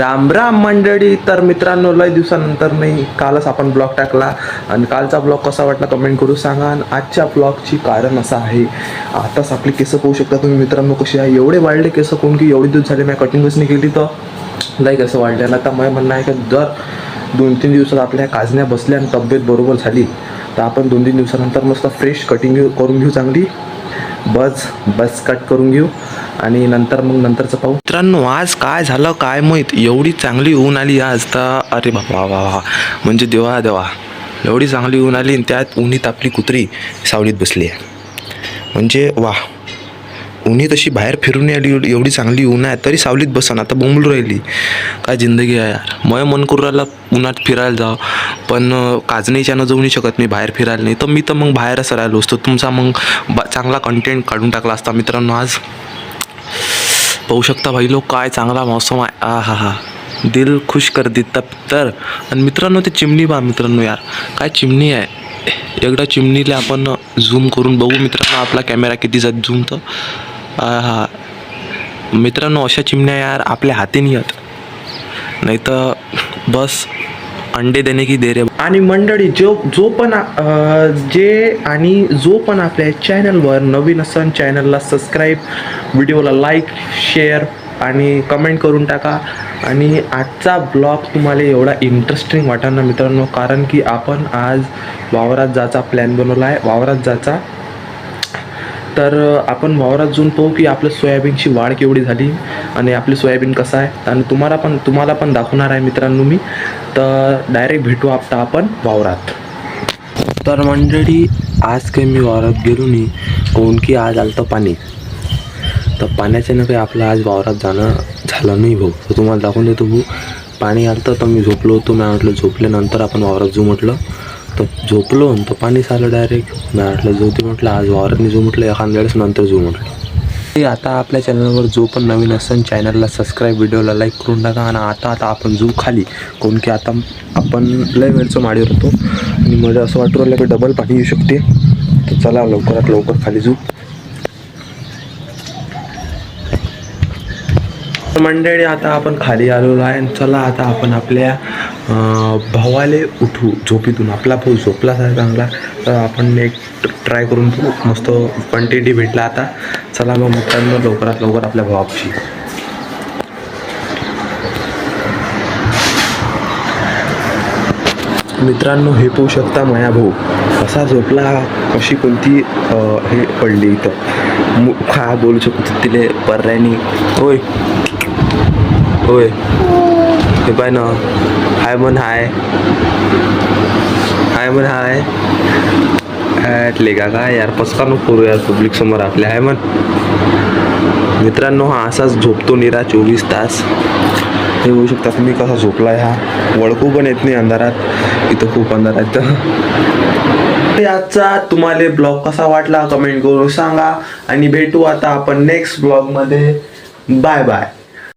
राम राम मंडळी. तर मित्रांनो, लय दिवसानंतर नाही कालच आपण ब्लॉग टाकला आणि कालचा ब्लॉग कसा वाटला कमेंट करू सांगा. आणि आजच्या ब्लॉगची कारण असं आहे, आताच आपली केस पाहू शकता तुम्ही मित्रांनो कशी आहे. एवढे वाढले केस कोण की एवढे दिवस झाले मी कटिंगच नाही केली तर लय कसं वाढलेलं. आता माझं म्हणणं आहे की दर 2-3 दिवसात आपल्या काजण्या बसल्या आणि तब्येत बरोबर झाली तर आपण 2-3 दिवसानंतर मस्त फ्रेश कटिंग करून घेऊ, चांगली बस कट करून घेऊ आणि नंतरचं पाहू. मित्रांनो, आज काय झालं काय माहीत, एवढी चांगली ऊन आली आज तर अरे बाबा वा, म्हणजे देवा एवढी चांगली ऊन आली आणि त्यात उन्हीत आपली कुत्री सावलीत बसली आहे. म्हणजे वा, उन्ही तशी बाहेर फिरून आली, एवढी चांगली ऊन आहे तरी सावलीत बसन. आता बोंबलू राहिली, काय जिंदगी आहे यार. मग मन करू राहिला उन्हात फिरायला जावं, पण काजणीच्यानं जाऊ नाही शकत मी बाहेर फिरायला. नाही तर मी तर मग बाहेरच राहिलो असतो, तुमचा मग चांगला कंटेंट काढून टाकला असता. मित्रांनो, आज पाहू शकता भाई लोक, काय चांगला मौसम आहे. हा दिल खुश कर देता तर. आणि मित्रांनो, ते चिमणी पहा मित्रांनो, यार काय चिमणी आहे. एकदा चिमणीला आपण झूम करून बघू मित्रांनो, आपला कॅमेरा किती जात झूम तर. हा मित्रांनो, अशा चिमण्या यार आपल्या हाती नाही येत, नाही तर बस अंडे देणे की दे रे. आणि मंडळी, जो पण आपल्या चॅनलवर नवीन असेल चॅनलला सबस्क्राईब, व्हिडिओला लाईक, शेअर आणि कमेंट करून टाका. आणि आजचा ब्लॉग तुम्हाला एवढा इंटरेस्टिंग वाटणार ना मित्रांनो, कारण की आपण आज वावरात जायचा प्लॅन बनवला आहे. वावरात जायचा तर आपण वावरात जाऊन पाहू की आपलं सोयाबीनची वाढ केवढी झाली आणि आपली सोयाबीन कसं आहे. आणि तुम्हाला पण दाखवणार आहे मित्रांनो मी. तर डायरेक्ट भेटू आपण वावरात. तर मंडळी, आज काही मी वावरात गेलो नाही, काऊन की आज आलं तर पाणी. तर पाण्याच्यानं काही आपलं आज वावरात जाणं झालं नाही भाऊ. तर तुम्हाला दाखवून देतो भाऊ. पाणी आलं तर मी झोपलो होतो. मी म्हटलं झोपल्यानंतर आपण वावरात जाऊ म्हटलं. तर झोपलो आणि तर पाणी आलं डायरेक्ट. मी म्हटलं झोपते म्हटलं, आज वावरात नाही जाऊ म्हटलं, एखाद्या वेळेस नंतर जाऊ म्हटलं. आता आपल्या चॅनलवर जो पण नवीन असेल चॅनलला सबस्क्राईब, व्हिडिओला लाईक करून टाका. आणि आता आपण जाऊ खाली, काऊन की आता आपण लय वेळचं माडीवर होतो आणि मला असं वाटू राहिलं की डबल पाणी येऊ शकते. तर चला लवकरात लवकर खाली जाऊ. मंडळी, आता आपण खाली आलेलो आहे. चला आता आपण आपल्या भावाले उठू झोपीतून. आपला भाऊ झोपलाच आहे चांगला, तर आपण एक ट्राय करून बघू. मस्त क्वांटिटी भेटला आता. चला मग मित्रांनो, लवकरात लवकर आपल्या भावाची. मित्रांनो, हे पाहू शकता माया भाऊ कसा झोपला, कशी कोणती हे पडली इथं. काय बोलू शकतो तिले पर्यायनी. होय हे पाय ना, हाय म्हण हाय काय यार, पचका नको करू यार पब्लिक समोर आपल्या. हाय म्हण मित्रांनो, हा असाच झोपतो निरा 24 तास. हे होऊ शकता तुम्ही कसा झोपलाय. हा वळखू पण येत नाही अंधारात, इथं खूप अंधार आहे. तर आजचा तुम्हाला ब्लॉग कसा वाटला कमेंट करून सांगा आणि भेटू आता आपण नेक्स्ट ब्लॉगमध्ये. Bye bye.